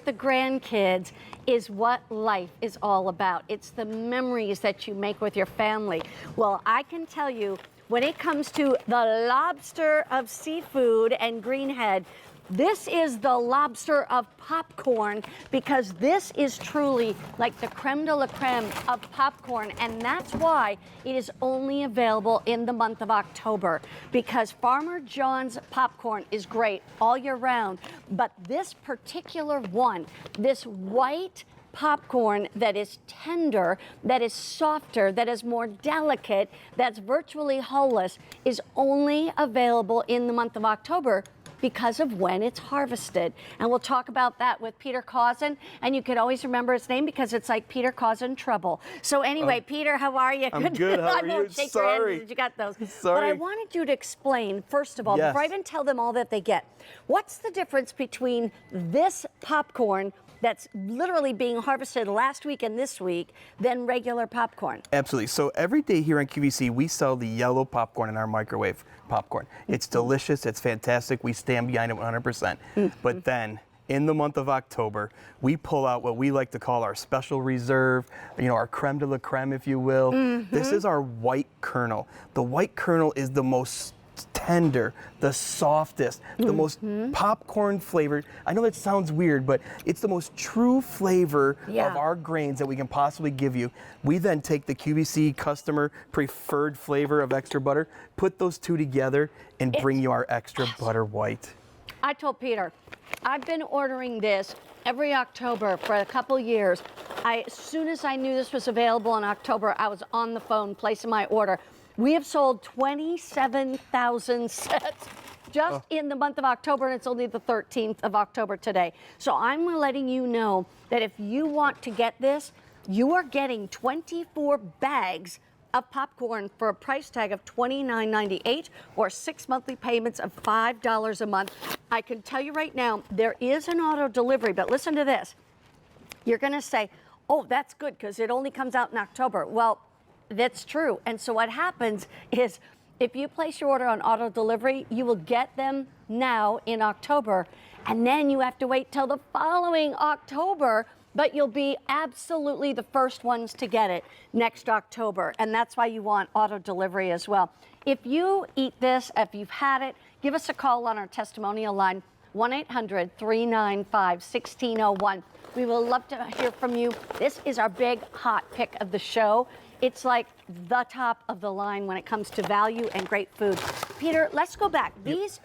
with the grandkids is what life is all about. It's the memories that you make with your family. Well, I can tell you, when it comes to the lobster of seafood and greenhead, this is the lobster of popcorn, because this is truly like the creme de la creme of popcorn, and that's why it is only available in the month of October, because Farmer John's popcorn is great all year round, but this particular one, this white popcorn that is tender, that is softer, that is more delicate, that's virtually hulless, is only available in the month of October because of when it's harvested. And we'll talk about that with Peter Cousin, and you can always remember his name because it's like Peter Cousin Trouble. So anyway, Peter, how are you? I'm good. How are you? Shake Sorry. your hand, you got those. Sorry. But I wanted you to explain, first of all, Yes. before I even tell them all that they get, what's the difference between this popcorn that's literally being harvested last week and this week than regular popcorn? Absolutely. So every day here on QVC, we sell the yellow popcorn in our microwave popcorn. It's delicious. It's fantastic. We stand behind it 100%. But then in the month of October, we pull out what we like to call our special reserve, our creme de la creme, if you will. This is our white kernel. The white kernel is the most tender, the softest, the most popcorn flavored. I know that sounds weird, but it's the most true flavor of our grains that we can possibly give you. We then take the QVC customer preferred flavor of extra butter, put those two together, and bring you our extra butter white. I told Peter, I've been ordering this every October for a couple years. As soon as I knew this was available in October, I was on the phone placing my order. We have sold 27,000 sets just in the month of October, and it's only the 13th of October today. So I'm letting you know that if you want to get this, you are getting 24 bags of popcorn for a price tag of $29.98 or 6 monthly payments of $5 a month. I can tell you right now, there is an auto delivery, but listen to this. You're gonna say, oh, that's good because it only comes out in October. Well, that's true. And so what happens is if you place your order on auto delivery, you will get them now in October, and then you have to wait till the following October, but you'll be absolutely the first ones to get it next October. And that's why you want auto delivery as well. If you eat this, if you've had it, give us a call on our testimonial line, 1-800-395-1601. We will love to hear from you. This is our big hot pick of the show. It's like the top of the line when it comes to value and great food. Peter, let's go back. This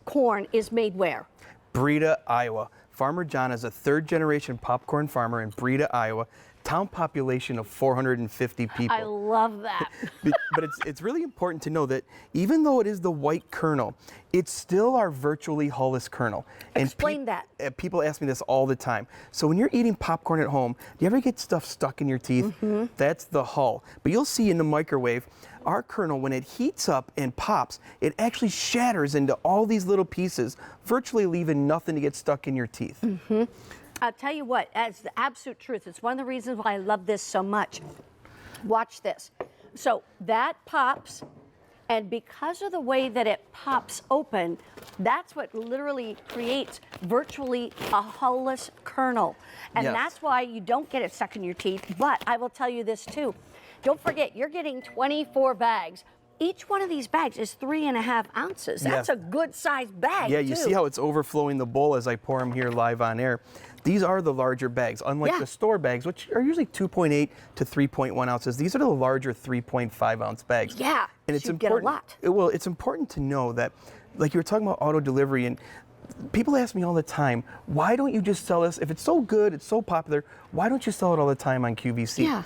corn is made where? Breda, Iowa. Farmer Jon is a third-generation popcorn farmer in Breda, Iowa. Town population of 450 people. I love that. But it's really important to know that even though it is the white kernel, it's still our virtually hulless kernel. Explain that. People ask me this all the time. So when you're eating popcorn at home, do you ever get stuff stuck in your teeth? That's the hull. But you'll see in the microwave, our kernel, when it heats up and pops, it actually shatters into all these little pieces, virtually leaving nothing to get stuck in your teeth. I'll tell you what, as the absolute truth, it's one of the reasons why I love this so much. Watch this. So that pops, and because of the way that it pops open, that's what literally creates virtually a hulless kernel. And that's why you don't get it stuck in your teeth. But I will tell you this too. Don't forget, you're getting 24 bags. Each one of these bags is 3.5 ounces. That's a good sized bag. Yeah, you see how it's overflowing the bowl as I pour them here live on air. These are the larger bags, unlike the store bags, which are usually 2.8 to 3.1 ounces. These are the larger 3.5 ounce bags. Yeah, and it's important. Get a lot. Well, it's important to know that, like you were talking about auto delivery, and people ask me all the time, why don't you just sell this? If it's so good, it's so popular, why don't you sell it all the time on QVC? Yeah.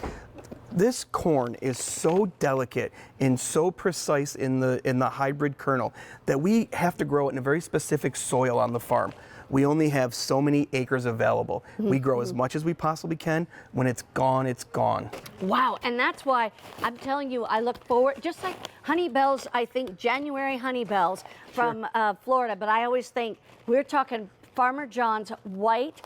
This corn is so delicate and so precise in the hybrid kernel that we have to grow it in a very specific soil on the farm. We only have so many acres available. We grow as much as we possibly can. When it's gone, it's gone. Wow, and that's why I'm telling you, I look forward, just like honey bells, I think January honey bells from Florida, but I always think we're talking Farmer John's white,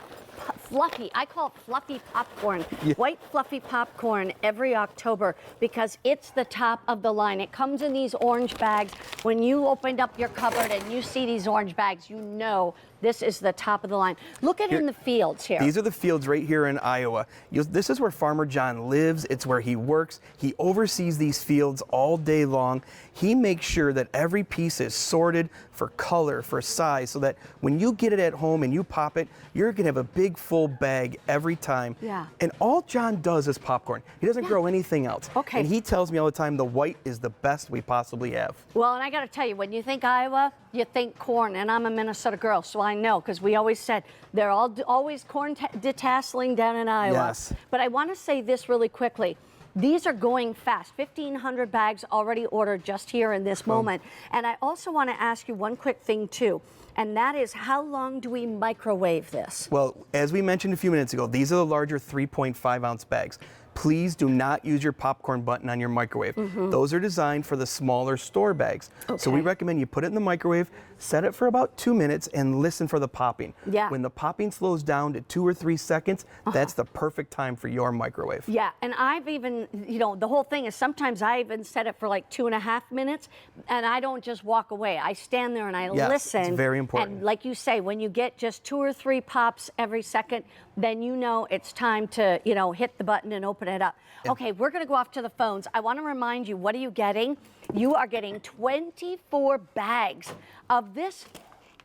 fluffy, I call it fluffy popcorn, white fluffy popcorn every October because it's the top of the line. It comes in these orange bags. When you opened up your cupboard and you see these orange bags, you know This is the top of the line. Look at it in the fields here. These are the fields right here in Iowa. This is where Farmer Jon lives. It's where he works. He oversees these fields all day long. He makes sure that every piece is sorted for color, for size, so that when you get it at home and you pop it, you're gonna have a big full bag every time. Yeah. And all Jon does is popcorn. He doesn't grow anything else. Okay. And he tells me all the time the white is the best we possibly have. Well, and I got to tell you, when you think Iowa, you think corn, and I'm a Minnesota girl, so I know, because we always said they're always corn detasseling down in Iowa. Yes. But I want to say this really quickly. These are going fast. 1,500 bags already ordered just here in this moment. And I also want to ask you one quick thing too, and that is, how long do we microwave this? Well, as we mentioned a few minutes ago, these are the larger 3.5 ounce bags. Please do not use your popcorn button on your microwave. Those are designed for the smaller store bags. So we recommend you put it in the microwave, set it for about 2 minutes, and listen for the popping. Yeah. When the popping slows down to 2 or 3 seconds, that's the perfect time for your microwave. Yeah, and I've even, you know, the whole thing is sometimes I even set it for like 2.5 minutes, and I don't just walk away. I stand there and I listen. It's very important. And like you say, when you get just 2 or 3 pops every second, then you know it's time to, you know, hit the button and open it up. Okay, we're gonna go off to the phones. I wanna remind you, what are you getting? You are getting 24 bags of this.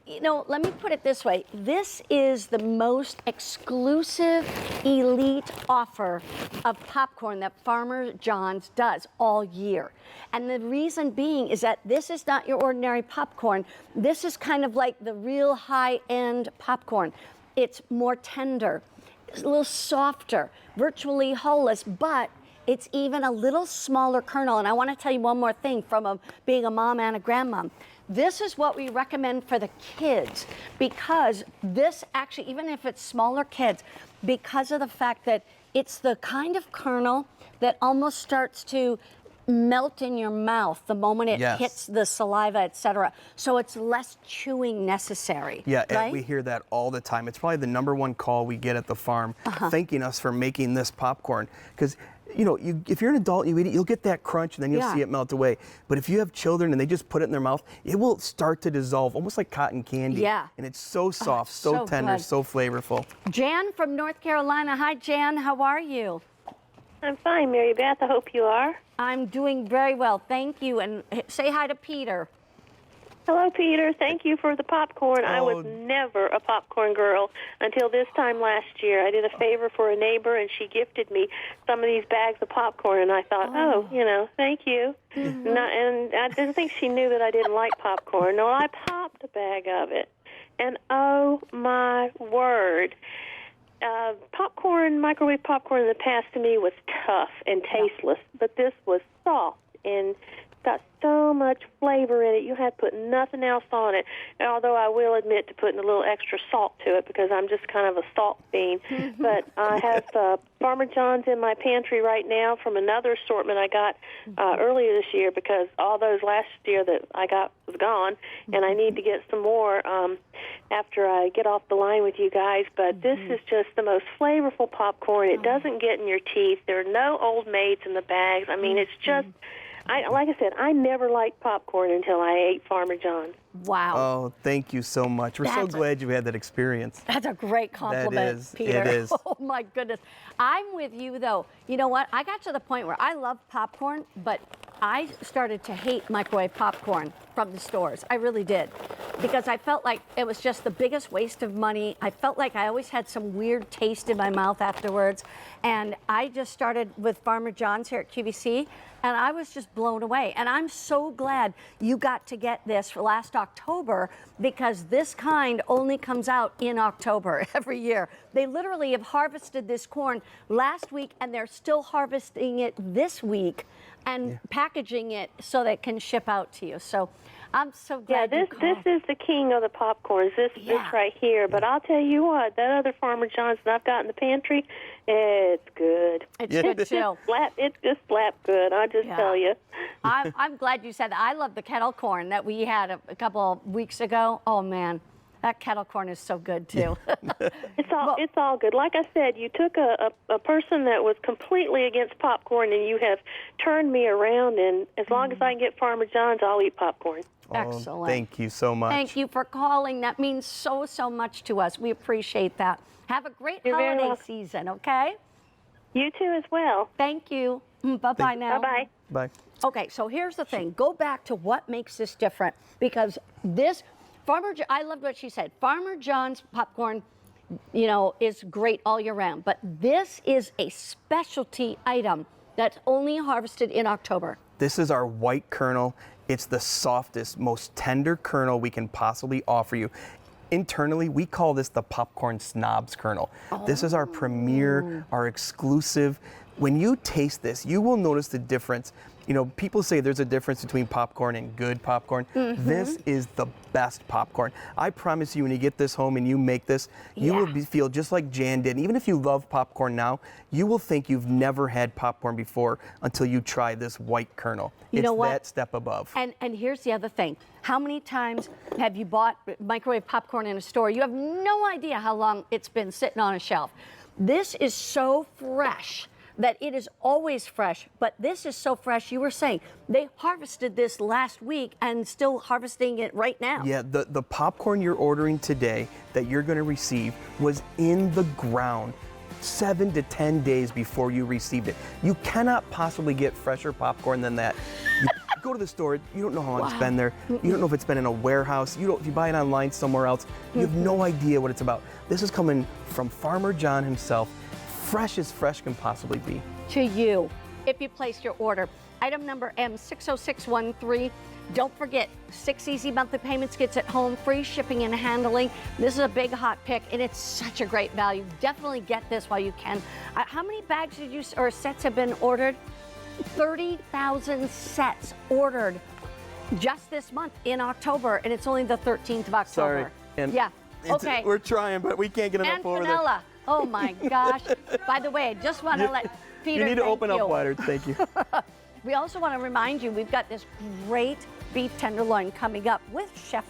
You know, let me put it this way. This is the most exclusive, elite offer of popcorn that Farmer Jon's does all year. And the reason being is that this is not your ordinary popcorn. This is kind of like the real high-end popcorn. It's more tender, it's a little softer, virtually wholeless, but it's even a little smaller kernel. And I want to tell you one more thing from being a mom and a grandmom. This is what we recommend for the kids, because this actually, even if it's smaller kids, because of the fact that it's the kind of kernel that almost starts to melt in your mouth the moment it hits the saliva, etc. So it's less chewing necessary. Yeah, right? and we hear that all the time. It's probably the #1 call we get at the farm, thanking us for making this popcorn. Because, you know, if you're an adult and you eat it, you'll get that crunch and then you'll see it melt away. But if you have children and they just put it in their mouth, it will start to dissolve, almost like cotton candy. Yeah. And it's so soft, so tender, good. so flavorful. Jan from North Carolina. Hi, Jan. How are you? I'm fine, Mary Beth. I hope you are. I'm doing very well, thank you. And say hi to Peter. Hello, Peter. Thank you for the popcorn. I was never a popcorn girl until this time last year. I did a favor for a neighbor, and she gifted me some of these bags of popcorn, and I thought, you know, thank you. And I didn't think she knew that I didn't like popcorn. No, I popped a bag of it, and oh, my word. Microwave popcorn in the past to me was tough and tasteless, but this was soft and got so much flavor in it. You had to put nothing else on it. Although I will admit to putting a little extra salt to it because I'm just kind of a salt fiend. But I have Farmer Jon's in my pantry right now from another assortment I got earlier this year because all those last year that I got was gone, and I need to get some more after I get off the line with you guys. But this is just the most flavorful popcorn. It doesn't get in your teeth. There are no old maids in the bags. I mean, it's just... like I said, I never liked popcorn until I ate Farmer Jon's. Wow. Oh, thank you so much. We're so glad you had that experience. That's a great compliment, Peter. It is. Oh, my goodness. I'm with you, though. You know what? I got to the point where I love popcorn, but I started to hate microwave popcorn from the stores. I really did. Because I felt like it was just the biggest waste of money. I felt like I always had some weird taste in my mouth afterwards. And I just started with Farmer Jon's here at QVC, and I was just blown away. And I'm so glad you got to get this for last October, because this kind only comes out in October every year. They literally have harvested this corn last week, and they're still harvesting it this week and packaging it so that it can ship out to you. So I'm so glad you called. This is the king of the popcorns, this right here. But I'll tell you what, that other Farmer Jon's that I've got in the pantry, it's good. It's good too. It's just slap good, I just tell you. I'm glad you said that. I love the kettle corn that we had a couple of weeks ago. Oh man, that kettle corn is so good too. It's all good. Like I said, you took a person that was completely against popcorn, and you have turned me around. And as long as I can get Farmer Jon's, I'll eat popcorn. Excellent. Thank you so much. Thank you for calling. That means so, so much to us. We appreciate that. Have a great You're very holiday welcome. season, okay? You too as well. Thank you. Bye-bye now. Bye-bye. Bye. Okay, so here's the thing. Go back to what makes this different, because this I loved what she said. Farmer John's popcorn, you know, is great all year round, but this is a specialty item that's only harvested in October. This is our white kernel. It's the softest, most tender kernel we can possibly offer you. Internally, we call this the popcorn snobs kernel. This is our premier, our exclusive. When you taste this, you will notice the difference. You know, people say there's a difference between popcorn and good popcorn. This is the best popcorn. I promise you, when you get this home and you make this, you will feel just like Jan did. And even if you love popcorn now, you will think you've never had popcorn before until you try this white kernel. You know what? That step above. And here's the other thing. How many times have you bought microwave popcorn in a store? You have no idea how long it's been sitting on a shelf. This is so fresh that it is always fresh, but this is so fresh. You were saying they harvested this last week and still harvesting it right now. Yeah, the popcorn you're ordering today that you're going to receive was in the ground 7 to 10 days before you received it. You cannot possibly get fresher popcorn than that. You go to the store, you don't know how long it's been there. You don't know if it's been in a warehouse. If you buy it online somewhere else, you have no idea what it's about. This is coming from Farmer Jon himself, fresh as fresh can possibly be. To you, if you placed your order. Item number M60613. Don't forget, 6 easy monthly payments gets it home, free shipping and handling. This is a big hot pick, and it's such a great value. Definitely get this while you can. How many bags did you or sets have been ordered? 30,000 sets ordered just this month in October, and it's only the 13th of October. Sorry. And yeah. Okay. We're trying, but we can't get enough And over there. vanilla. Oh my gosh. By the way, I just want to let Peter You need to thank open you. up wider. Thank you. We also want to remind you we've got this great beef tenderloin coming up with Chef